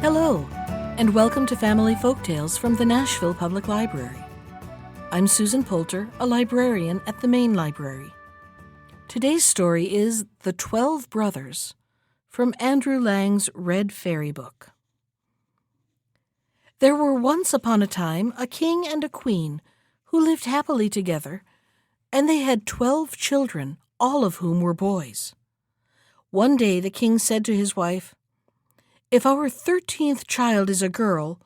Hello, and welcome to Family Folktales from the Nashville Public Library. I'm Susan Poulter, a librarian at the Main Library. Today's story is The 12 Brothers from Andrew Lang's Red Fairy Book. There were once upon a time a king and a queen who lived happily together, and they had 12 children, all of whom were boys. One day the king said to his wife, "If our 13th child is a girl,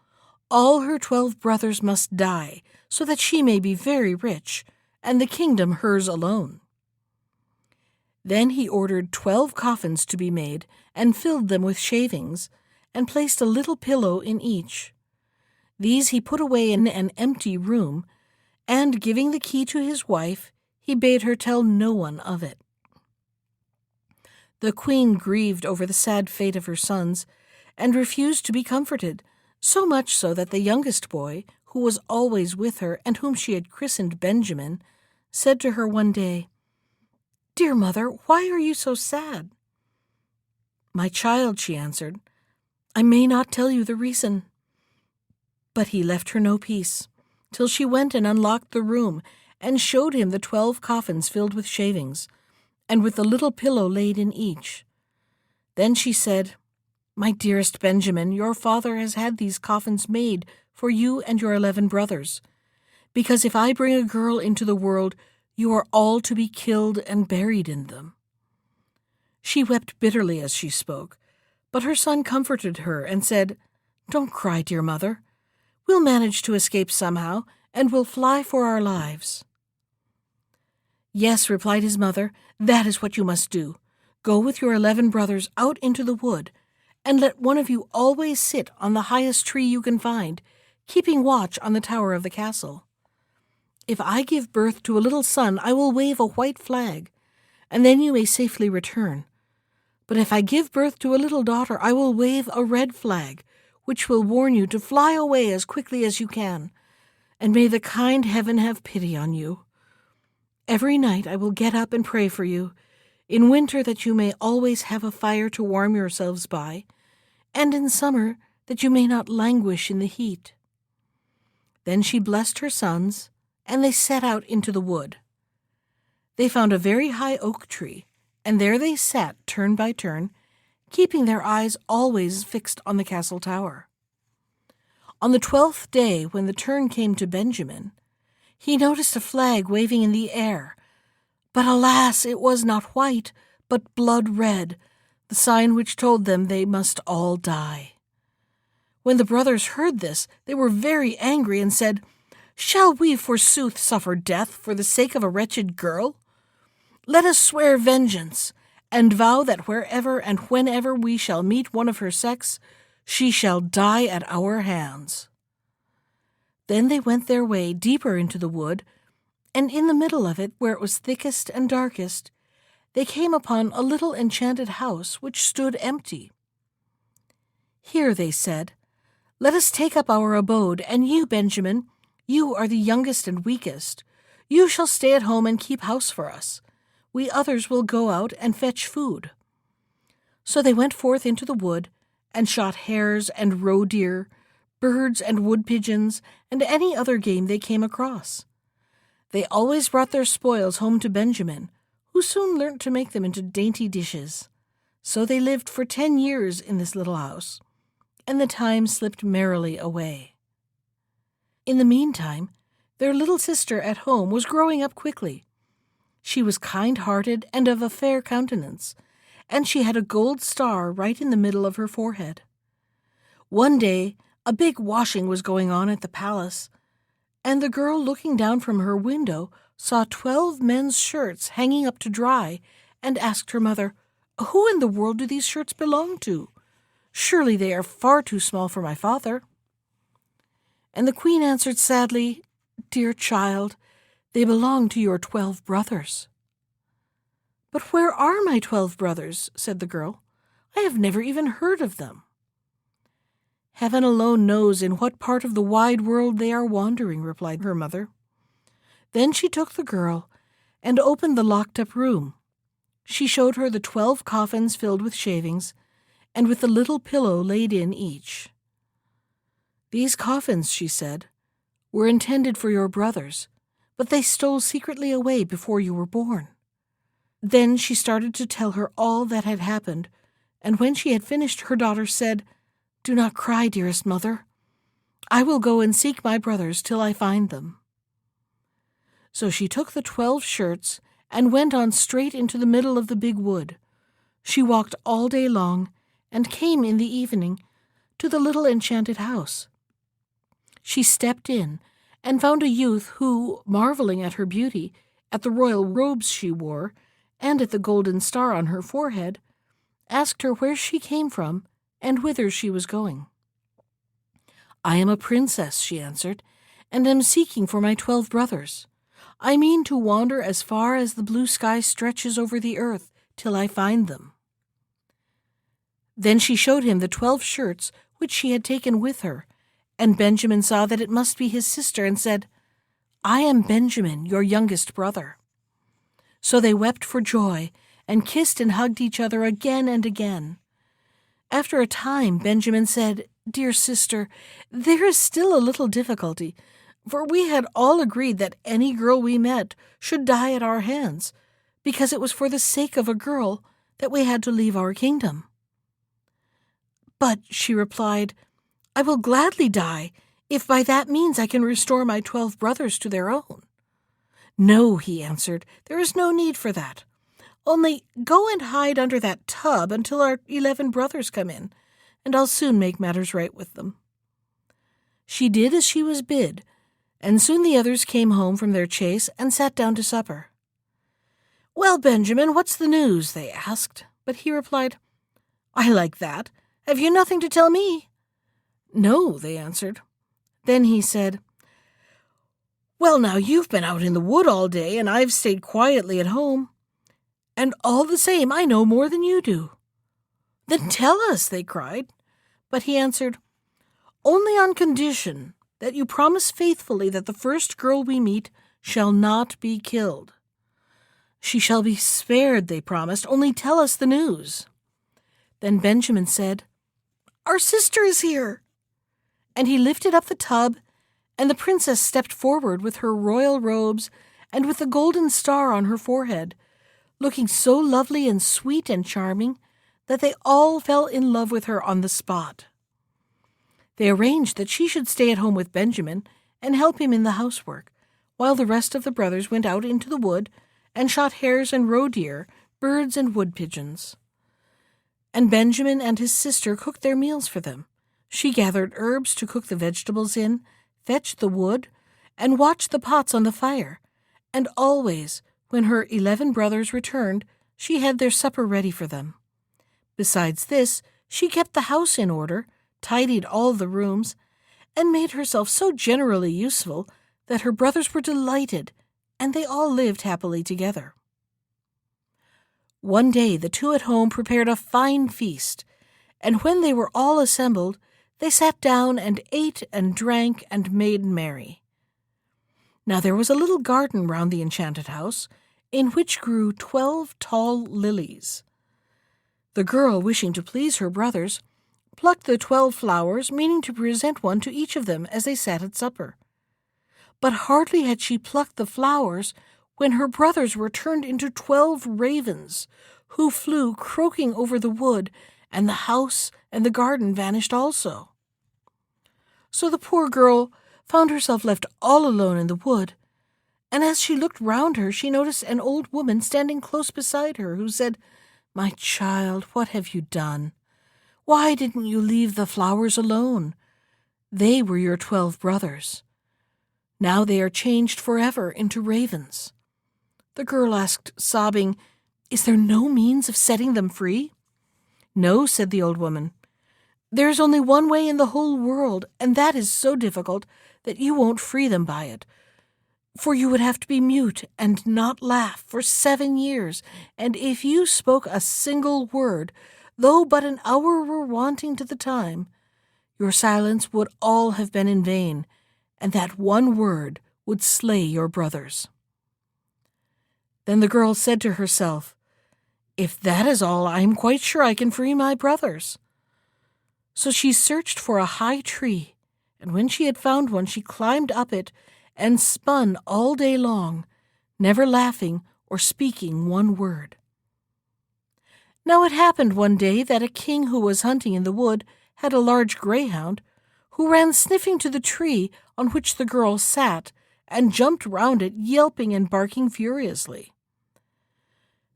all her 12 brothers must die, so that she may be very rich, and the kingdom hers alone." Then he ordered 12 coffins to be made, and filled them with shavings, and placed a little pillow in each. These he put away in an empty room, and giving the key to his wife, he bade her tell no one of it. The queen grieved over the sad fate of her sons, and refused to be comforted, so much so that the youngest boy, who was always with her and whom she had christened Benjamin, said to her one day, "Dear mother, why are you so sad?" "My child," she answered, "I may not tell you the reason." But he left her no peace, till she went and unlocked the room, and showed him the 12 coffins filled with shavings, and with the little pillow laid in each. Then she said, "My dearest Benjamin, your father has had these coffins made for you and your 11 brothers, because if I bring a girl into the world, you are all to be killed and buried in them." She wept bitterly as she spoke, but her son comforted her and said, "Don't cry, dear mother. We'll manage to escape somehow, and we'll fly for our lives." "Yes," replied his mother, "that is what you must do. Go with your 11 brothers out into the wood, and let one of you always sit on the highest tree you can find, keeping watch on the tower of the castle. If I give birth to a little son, I will wave a white flag, and then you may safely return. But if I give birth to a little daughter, I will wave a red flag, which will warn you to fly away as quickly as you can, and may the kind heaven have pity on you. Every night I will get up and pray for you, in winter that you may always have a fire to warm yourselves by, and in summer that you may not languish in the heat." Then she blessed her sons, and they set out into the wood. They found a very high oak tree, and there they sat turn by turn, keeping their eyes always fixed on the castle tower. On the 12th day, when the turn came to Benjamin, he noticed a flag waving in the air, but alas, it was not white, but blood red, the sign which told them they must all die. When the brothers heard this, they were very angry and said, "Shall we forsooth suffer death for the sake of a wretched girl? Let us swear vengeance, and vow that wherever and whenever we shall meet one of her sex, she shall die at our hands." Then they went their way deeper into the wood, and in the middle of it, where it was thickest and darkest, they came upon a little enchanted house which stood empty. "Here," they said, "let us take up our abode, and you, Benjamin, you are the youngest and weakest. You shall stay at home and keep house for us. We others will go out and fetch food." So they went forth into the wood, and shot hares and roe deer, birds and wood pigeons, and any other game they came across. They always brought their spoils home to Benjamin, who soon learnt to make them into dainty dishes. So they lived for 10 years in this little house, and the time slipped merrily away. In the meantime, their little sister at home was growing up quickly. She was kind-hearted and of a fair countenance, and she had a gold star right in the middle of her forehead. One day, a big washing was going on at the palace, and the girl looking down from her window saw 12 men's shirts hanging up to dry, and asked her mother, "Who in the world do these shirts belong to? Surely they are far too small for my father." And the queen answered sadly, "Dear child, they belong to your 12 brothers." "But where are my 12 brothers?" said the girl. "I have never even heard of them." "Heaven alone knows in what part of the wide world they are wandering," replied her mother. Then she took the girl and opened the locked-up room. She showed her the 12 coffins filled with shavings, and with a little pillow laid in each. "These coffins," she said, "were intended for your brothers, but they stole secretly away before you were born." Then she started to tell her all that had happened, and when she had finished, her daughter said, "Do not cry, dearest mother. I will go and seek my brothers till I find them." So she took the 12 shirts and went on straight into the middle of the big wood. She walked all day long and came in the evening to the little enchanted house. She stepped in and found a youth who, marveling at her beauty, at the royal robes she wore, and at the golden star on her forehead, asked her where she came from and whither she was going. "I am a princess," she answered, "and am seeking for my 12 brothers. I mean to wander as far as the blue sky stretches over the earth till I find them." Then she showed him the 12 shirts which she had taken with her, and Benjamin saw that it must be his sister and said, "I am Benjamin, your youngest brother." So they wept for joy and kissed and hugged each other again and again. After a time, Benjamin said, "Dear sister, there is still a little difficulty, for we had all agreed that any girl we met should die at our hands, because it was for the sake of a girl that we had to leave our kingdom." "But," she replied, "I will gladly die, if by that means I can restore my 12 brothers to their own." "No," he answered, "there is no need for that. Only go and hide under that tub until our 11 brothers come in, and I'll soon make matters right with them." She did as she was bid, and soon the others came home from their chase and sat down to supper. "Well, Benjamin, what's the news?" they asked, but he replied, "I like that. Have you nothing to tell me?" "No," they answered. Then he said, "Well, now you've been out in the wood all day, and I've stayed quietly at home. And all the same, I know more than you do." "Then tell us," they cried. But he answered, "Only on condition that you promise faithfully that the first girl we meet shall not be killed." "She shall be spared," they promised, "only tell us the news." Then Benjamin said, "Our sister is here." And he lifted up the tub, and the princess stepped forward with her royal robes and with the golden star on her forehead, looking so lovely and sweet and charming that they all fell in love with her on the spot. They arranged that she should stay at home with Benjamin and help him in the housework, while the rest of the brothers went out into the wood and shot hares and roe deer, birds and wood pigeons. And Benjamin and his sister cooked their meals for them. She gathered herbs to cook the vegetables in, fetched the wood, and watched the pots on the fire, and always, when her 11 brothers returned, she had their supper ready for them. Besides this, she kept the house in order, tidied all the rooms, and made herself so generally useful that her brothers were delighted, and they all lived happily together. One day the two at home prepared a fine feast, and when they were all assembled, they sat down and ate and drank and made merry. Now there was a little garden round the enchanted house, in which grew 12 tall lilies. The girl, wishing to please her brothers, plucked the 12 flowers, meaning to present one to each of them as they sat at supper. But hardly had she plucked the flowers when her brothers were turned into 12 ravens, who flew croaking over the wood, and the house and the garden vanished also. So the poor girl found herself left all alone in the wood, and as she looked round her, she noticed an old woman standing close beside her, who said, "My child, what have you done? Why didn't you leave the flowers alone? They were your 12 brothers. Now they are changed forever into ravens." The girl asked, sobbing, "Is there no means of setting them free?" "No," said the old woman. "There is only one way in the whole world, and that is so difficult that you won't free them by it. For you would have to be mute and not laugh for 7 years, and if you spoke a single word, though but an hour were wanting to the time, your silence would all have been in vain, and that one word would slay your brothers." Then the girl said to herself, "If that is all, I am quite sure I can free my brothers." So she searched for a high tree, and when she had found one, she climbed up it and spun all day long, never laughing or speaking one word. Now it happened one day that a king who was hunting in the wood had a large greyhound, who ran sniffing to the tree on which the girl sat and jumped round it, yelping and barking furiously.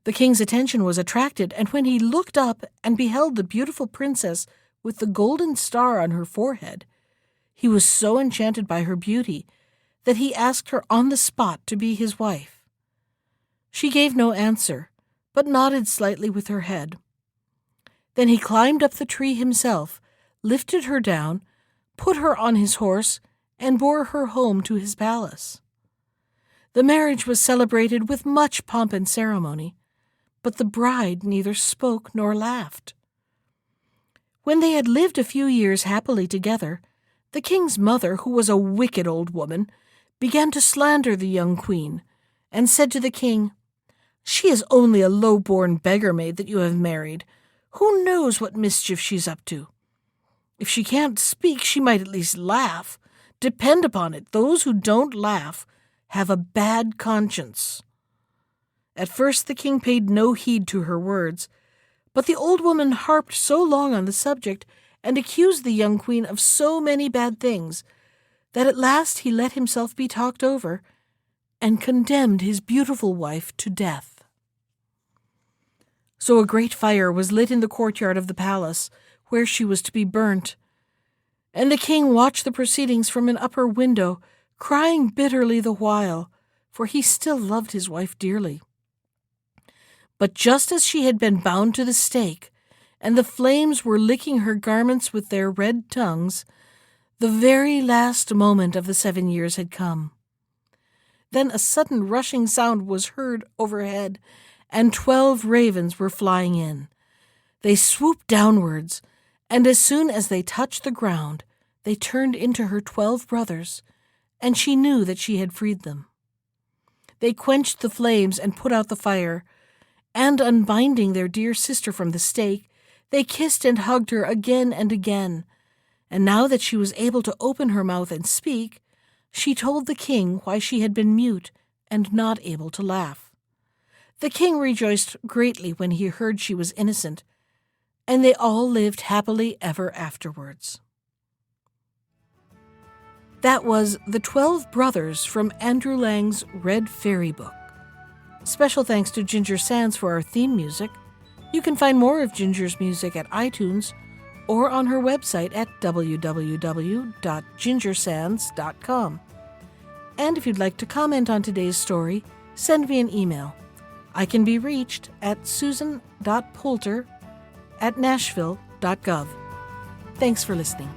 The king's attention was attracted, and when he looked up and beheld the beautiful princess with the golden star on her forehead, he was so enchanted by her beauty that he asked her on the spot to be his wife. She gave no answer, but nodded slightly with her head. Then he climbed up the tree himself, lifted her down, put her on his horse, and bore her home to his palace. The marriage was celebrated with much pomp and ceremony, but the bride neither spoke nor laughed. When they had lived a few years happily together, the king's mother, who was a wicked old woman, began to slander the young queen, and said to the king, "She is only a low-born beggar-maid that you have married. Who knows what mischief she's up to? If she can't speak, she might at least laugh. Depend upon it, those who don't laugh have a bad conscience." At first the king paid no heed to her words, but the old woman harped so long on the subject and accused the young queen of so many bad things that at last he let himself be talked over and condemned his beautiful wife to death. So a great fire was lit in the courtyard of the palace, where she was to be burnt, and the king watched the proceedings from an upper window, crying bitterly the while, for he still loved his wife dearly. But just as she had been bound to the stake, and the flames were licking her garments with their red tongues, the very last moment of the 7 years had come. Then a sudden rushing sound was heard overhead, and 12 ravens were flying in. They swooped downwards, and as soon as they touched the ground, they turned into her 12 brothers, and she knew that she had freed them. They quenched the flames and put out the fire, and unbinding their dear sister from the stake, they kissed and hugged her again and again, and now that she was able to open her mouth and speak, she told the king why she had been mute and not able to laugh. The king rejoiced greatly when he heard she was innocent, and they all lived happily ever afterwards. That was The 12 Brothers from Andrew Lang's Red Fairy Book. Special thanks to Ginger Sands for our theme music. You can find more of Ginger's music at iTunes or on her website at www.gingersands.com. And if you'd like to comment on today's story, send me an email. I can be reached at susan.poulter@nashville.gov. Thanks for listening.